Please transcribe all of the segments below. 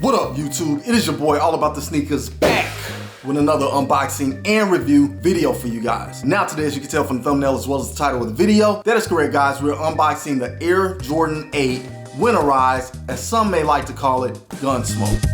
What up, YouTube? It is your boy, All About The Sneakerz, back with another unboxing and review video for you guys. Now today, as you can tell from the thumbnail as well as the title of the video, that is correct, guys. We're unboxing the Air Jordan 8 Winterized, as some may like to call it, Gunsmoke.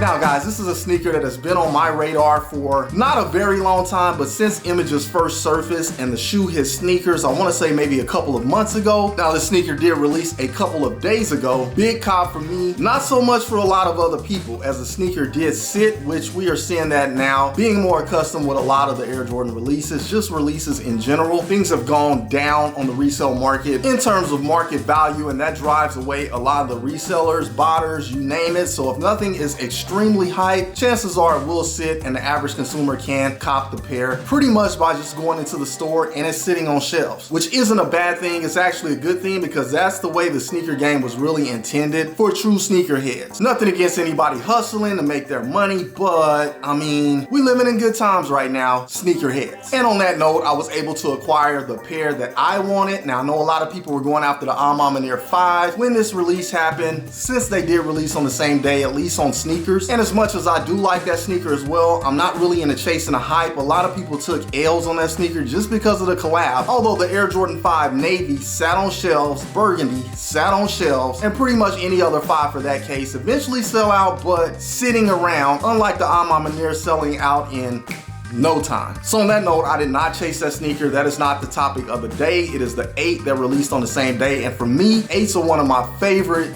Now guys, this is a sneaker that has been on my radar for not a very long time, but since images first surfaced and the shoe hit sneakers, I want to say maybe a couple of months ago. Now the sneaker did release a couple of days ago. Big cop for me, not so much for a lot of other people, as the sneaker did sit, which we are seeing that now. Being more accustomed with a lot of the Air Jordan releases, just releases in general, things have gone down on the resale market in terms of market value, and that drives away a lot of the resellers, botters, you name it. So if nothing is extremely hype, chances are it will sit and the average consumer can cop the pair pretty much by just going into the store and it's sitting on shelves, which isn't a bad thing. It's actually a good thing because that's the way the sneaker game was really intended for true sneakerheads. Nothing against anybody hustling to make their money, but I mean, we living in good times right now, sneakerheads. And on that note, I was able to acquire the pair that I wanted. Now I know a lot of people were going after the About 5 when this release happened, since they did release on the same day, at least on sneakers. And as much as I do like that sneaker as well, I'm not really into chasing the hype. A lot of people took L's on that sneaker just because of the collab. Although the Air Jordan 5 Navy sat on shelves, Burgundy sat on shelves, and pretty much any other 5 for that case eventually sell out, but sitting around, unlike the About selling out in no time. So on that note, I did not chase that sneaker. That is not the topic of the day. It is the 8 that released on the same day, and for me, 8s are one of my favorite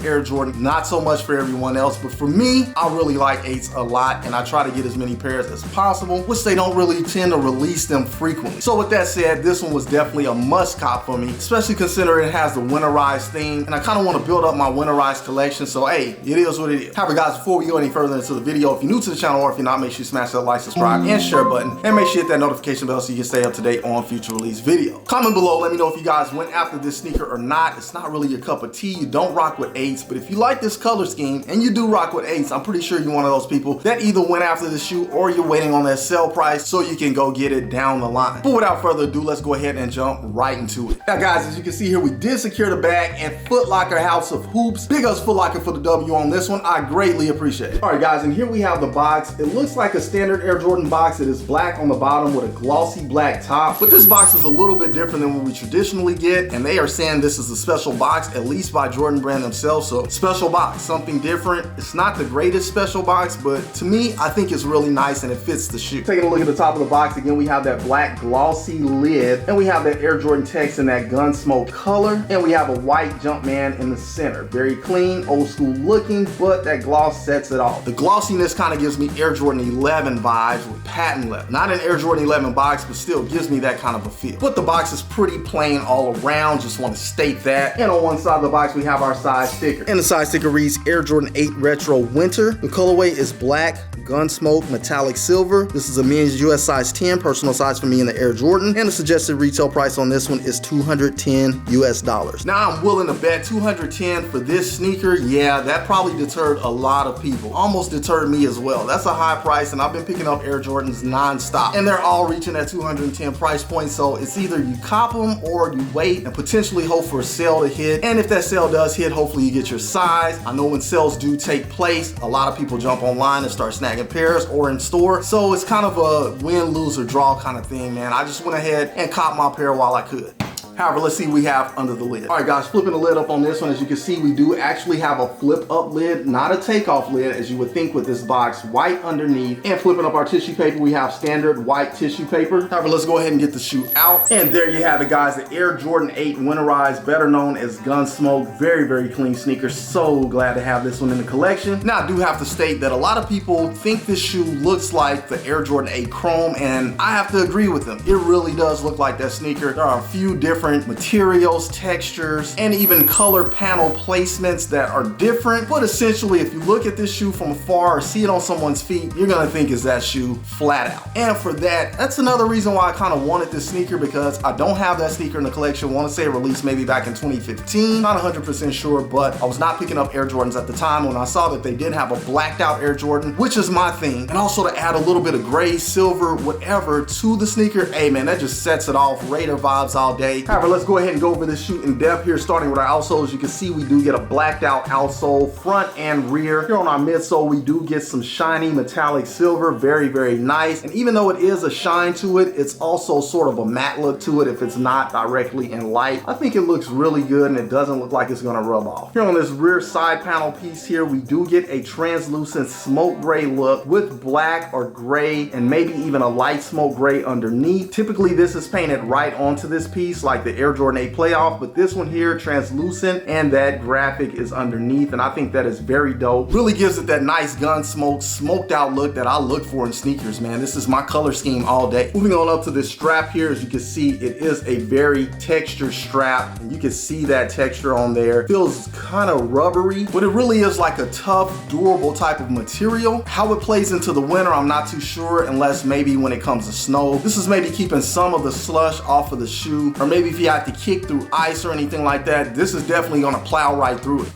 Air Jordan. Not so much for everyone else, but for me, I really like 8s a lot, and I try to get as many pairs as possible, which they don't really tend to release them frequently. So with that said, this one was definitely a must cop for me, especially considering it has the winterized theme, and I kind of want to build up my winterized collection, so hey, it is what it is. However guys, before we go any further into the video, if you're new to the channel or if you're not, make sure you smash that like, subscribe, and share button, and make sure you hit that notification bell so you can stay up to date on future release videos. Comment below, let me know if you guys went after this sneaker or not. It's not really your cup of tea. You don't rock with 8s, but if you like this color scheme and you do rock with 8s, I'm pretty sure you're one of those people that either went after the shoe or you're waiting on that sale price so you can go get it down the line. But without further ado, let's go ahead and jump right into it. Now guys, as you can see here, we did secure the bag, and Foot Locker House of Hoops. Big ups Foot Locker for the W on this one. I greatly appreciate it. All right guys, and here we have the box. It looks like a standard Air Jordan box. It is black on the bottom with a glossy black top, but this box is a little bit different than what we traditionally get, and they are saying this is a special box, at least by Jordan Brand themselves. So special box, something different. It's not the greatest special box, but to me, I think it's really nice and it fits the shoe. Taking a look at the top of the box, again, we have that black glossy lid, and we have that Air Jordan text in that Gunsmoke color, and we have a white Jumpman in the center. Very clean, old school looking, but that gloss sets it off. The glossiness kind of gives me Air Jordan 11 vibes with patent leather. Not an Air Jordan 11 box, but still gives me that kind of a feel. But the box is pretty plain all around, just want to state that. And on one side of the box, we have our size sticker. And the size sticker reads Air Jordan 8 Retro Winter. The colorway is black, Gunsmoke, metallic silver. This is a men's US size 10, personal size for me in the Air Jordan. And the suggested retail price on this one is $210 US. Now I'm willing to bet $210 for this sneaker. Yeah, that probably deterred a lot of people. Almost deterred me as well. That's a high price, and I've been picking up Air Jordans non-stop, and they're all reaching that $210 price point. So it's either you cop them or you wait and potentially hope for a sale to hit. And if that sale does hit, hopefully you get your size. I know when sales do take place, a lot of people jump online and start snagging pairs or in store. So it's kind of a win, lose, or draw kind of thing, man. I just went ahead and caught my pair while I could. However, let's see what we have under the lid. All right, guys, flipping the lid up on this one, as you can see, we do actually have a flip up lid, not a takeoff lid, as you would think with this box, white underneath. And flipping up our tissue paper, we have standard white tissue paper. However, let's go ahead and get the shoe out. And there you have it, guys, the Air Jordan 8 Winterized, better known as Gunsmoke. Very, very clean sneaker. So glad to have this one in the collection. Now, I do have to state that a lot of people think this shoe looks like the Air Jordan 8 Chrome, and I have to agree with them. It really does look like that sneaker. There are a few different materials, textures, and even color panel placements that are different. But essentially, if you look at this shoe from afar or see it on someone's feet, you're gonna think it's that shoe flat out. And for that, that's another reason why I kind of wanted this sneaker, because I don't have that sneaker in the collection. I want to say it released maybe back in 2015. Not 100% sure, but I was not picking up Air Jordans at the time when I saw that they did have a blacked out Air Jordan, which is my thing. And also to add a little bit of gray, silver, whatever to the sneaker, hey man, that just sets it off. Raider vibes all day. However, let's go ahead and go over this shoe in depth here, starting with our outsole. As you can see, we do get a blacked out outsole, front and rear. Here on our midsole, we do get some shiny metallic silver, very, very nice. And even though it is a shine to it, it's also sort of a matte look to it if it's not directly in light. I think it looks really good and it doesn't look like it's gonna rub off. Here on this rear side panel piece here, we do get a translucent smoke gray look with black or gray and maybe even a light smoke gray underneath. Typically this is painted right onto this piece like the Air Jordan 8 Playoff, but this one here, translucent, and that graphic is underneath, and I think that is very dope. Really gives it that nice Gunsmoke, smoked out look that I look for in sneakers, man. This is my color scheme all day. Moving on up to this strap here, as you can see, it is a very textured strap, and you can see that texture on there. Feels kind of rubbery, but it really is like a tough, durable type of material. How it plays into the winter, I'm not too sure, unless maybe when it comes to snow. This is maybe keeping some of the slush off of the shoe, or maybe if you have to kick through ice or anything like that, this is definitely gonna plow right through it.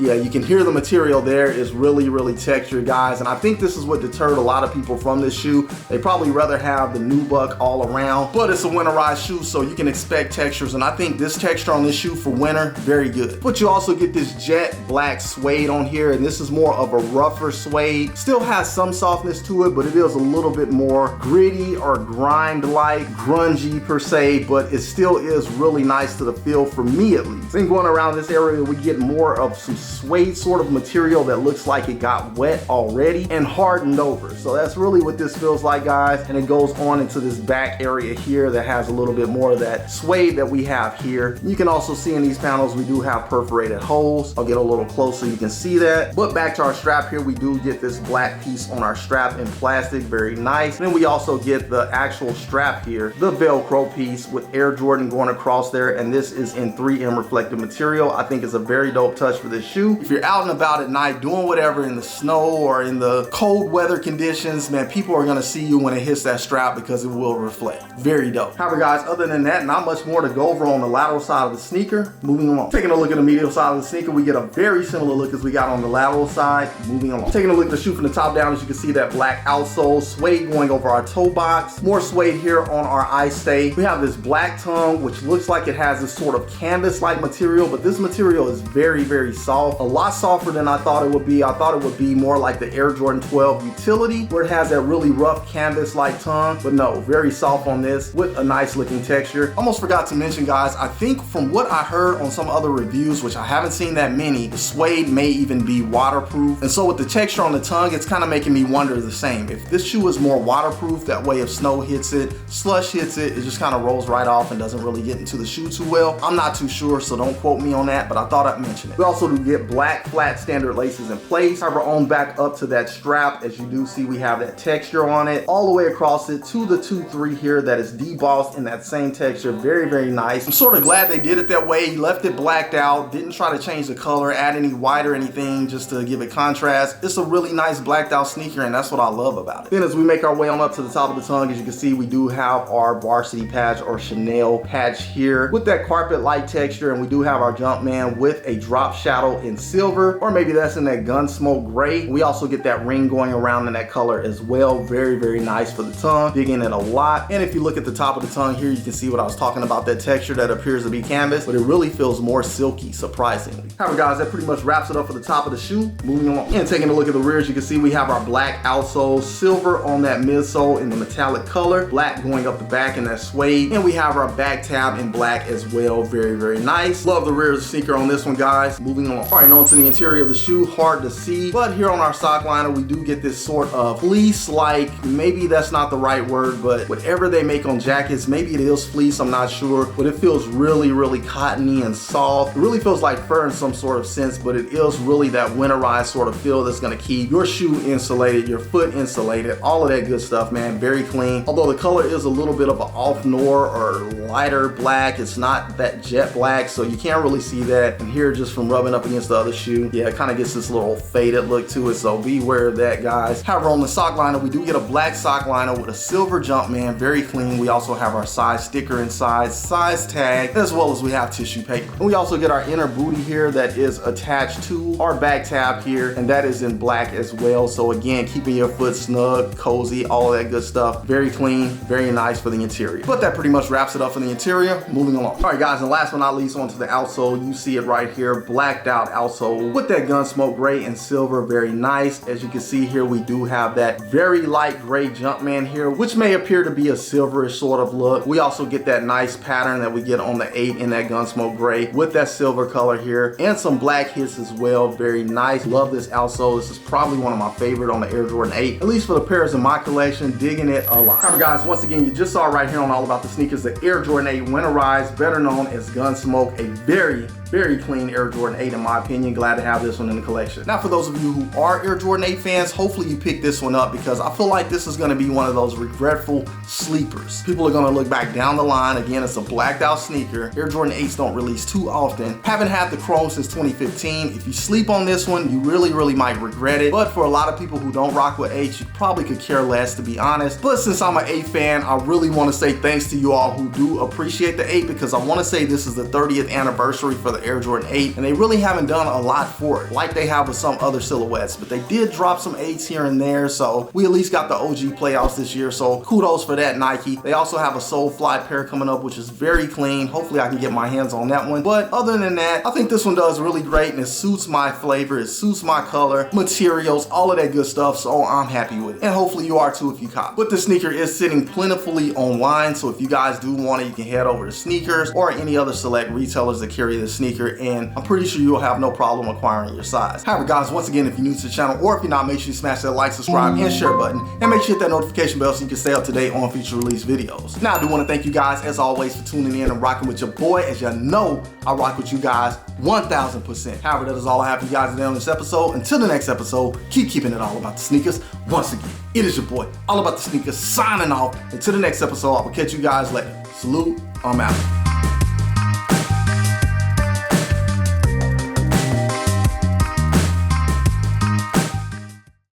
Yeah, you can hear the material there is really, really textured, guys. And I think this is what deterred a lot of people from this shoe. They probably rather have the nubuck all around, but it's a winterized shoe, so you can expect textures. And I think this texture on this shoe for winter, very good. But you also get this jet black suede on here, and this is more of a rougher suede. Still has some softness to it, but it is a little bit more gritty or grind-like, grungy per se, but it still is really nice to the feel for me at least. Then going around this area, we get more of some suede sort of material that looks like it got wet already and hardened over. So that's really what this feels like, guys. And it goes on into this back area here that has a little bit more of that suede that we have here. You can also see in these panels, we do have perforated holes. I'll get a little closer, you can see that. But back to our strap here, we do get this black piece on our strap in plastic, very nice. And then we also get the actual strap here, the Velcro piece with Air Jordan going across there. And this is in 3M reflective material. I think it's a very dope touch for this shoe. If you're out and about at night doing whatever in the snow or in the cold weather conditions, man, people are gonna see you when it hits that strap because it will reflect. Very dope. However, guys, other than that, not much more to go over on the lateral side of the sneaker. Moving along. Taking a look at the medial side of the sneaker, we get a very similar look as we got on the lateral side. Moving along. Taking a look at the shoe from the top down, as you can see that black outsole, suede going over our toe box. More suede here on our eye stay. We have this black tongue, which looks like it has this sort of canvas-like material, but this material is very, very soft. A lot softer than I thought it would be. I thought it would be more like the Air Jordan 12 Utility, where it has that really rough canvas-like tongue, but no, very soft on this with a nice looking texture. Almost forgot to mention, guys, I think from what I heard on some other reviews, which I haven't seen that many, the suede may even be waterproof. And so with the texture on the tongue, it's kind of making me wonder the same. If this shoe is more waterproof, that way if snow hits it, slush hits it, it just kind of rolls right off and doesn't really get into the shoe too well. I'm not too sure, so don't quote me on that, but I thought I'd mention it. We also do get black flat standard laces in place. However, on back up to that strap, as you do see, we have that texture on it all the way across it to the 2-3 here that is debossed in that same texture. Very, very nice. I'm sort of glad they did it that way. Left it blacked out, didn't try to change the color, add any white or anything just to give it contrast. It's a really nice blacked out sneaker, and that's what I love about it. Then as we make our way on up to the top of the tongue, as you can see, we do have our varsity patch or Chanel patch here with that carpet-like texture, and we do have our Jumpman with a drop shadow in silver, or maybe that's in that Gunsmoke gray. We also get that ring going around in that color as well. Very, very nice for the tongue. Dig in it a lot. And if you look at the top of the tongue here, you can see what I was talking about, that texture that appears to be canvas, but it really feels more silky, surprisingly. However, guys, that pretty much wraps it up for the top of the shoe. Moving along. And taking a look at the rears, you can see we have our black outsole, silver on that midsole in the metallic color, black going up the back in that suede, and we have our back tab in black as well. Very, very nice. Love the rear of the sneaker on this one, guys. Moving on. All right, on to the interior of the shoe. Hard to see, but here on our sock liner, we do get this sort of fleece-like, maybe that's not the right word, but whatever they make on jackets, maybe it is fleece, I'm not sure, but it feels really, really cottony and soft. It really feels like fur in some sort of sense, but it is really that winterized sort of feel that's gonna keep your shoe insulated, your foot insulated, all of that good stuff, man. Very clean. Although the color is a little bit of an off noir or lighter black, it's not that jet black, so you can't really see that. And here, just from rubbing up against the other shoe, yeah, it kind of gets this little faded look to it, so beware of that, guys. However, on the sock liner, we do get a black sock liner with a silver jump, man. Very clean. We also have our size sticker inside, size tag, as well as we have tissue paper. And we also get our inner booty here that is attached to our back tab here, and that is in black as well. So again, keeping your foot snug, cozy, all of that good stuff. Very clean, very nice for the interior. But that pretty much wraps it up for the interior. Moving along. All right, guys, and last but not least, onto the outsole. You see it right here, blacked out outsole with that Gunsmoke gray and silver. Very nice. As you can see here, we do have that very light gray Jumpman here, which may appear to be a silverish sort of look. We also get that nice pattern that we get on the 8 in that Gunsmoke gray with that silver color here, and some black hits as well. Very nice. Love this outsole. This is probably one of my favorite on the Air Jordan 8, at least for the pairs in my collection. Digging it a lot. Alright, guys, once again, you just saw right here on All About the Sneakers, the Air Jordan 8 Winterized, better known as Gunsmoke. A very, very clean Air Jordan 8 in my opinion. Glad to have this one in the collection. Now, for those of you who are Air Jordan 8 fans, hopefully you pick this one up, because I feel like this is going to be one of those regretful sleepers. People are going to look back down the line. Again, it's a blacked out sneaker. Air Jordan 8s don't release too often. Haven't had the chrome since 2015. If you sleep on this one, you really, really might regret it. But for a lot of people who don't rock with 8s, you probably could care less, to be honest. But since I'm an 8 fan, I really want to say thanks to you all who do appreciate the 8, because I want to say this is the 30th anniversary for the Air Jordan 8, and they really haven't done a lot for it like they have with some other silhouettes, but they did drop some 8s here and there, so we at least got the OG playouts this year, so kudos for that, Nike. They also have a Soulfly pair coming up, which is very clean. Hopefully I can get my hands on that one, but other than that, I think this one does really great, and it suits my flavor, it suits my color, materials, all of that good stuff, so I'm happy with it, and hopefully you are too if you cop. But the sneaker is sitting plentifully online, so if you guys do want it, you can head over to Sneakerz or any other select retailers that carry the sneaker, and I'm pretty sure you'll have no problem acquiring your size. However, guys, once again, if you're new to the channel, or if you're not, make sure you smash that like, subscribe, and share button, and make sure you hit that notification bell so you can stay up to date on future release videos. Now, I do want to thank you guys, as always, for tuning in and rocking with your boy. As y'all know, I rock with you guys 1000%. However, that is all I have for you guys today on this episode. Until the next episode, keep keeping it all about the sneakers. Once again, it is your boy, All About the Sneakers, signing off. Until the next episode, I will catch you guys later. Salute, I'm out.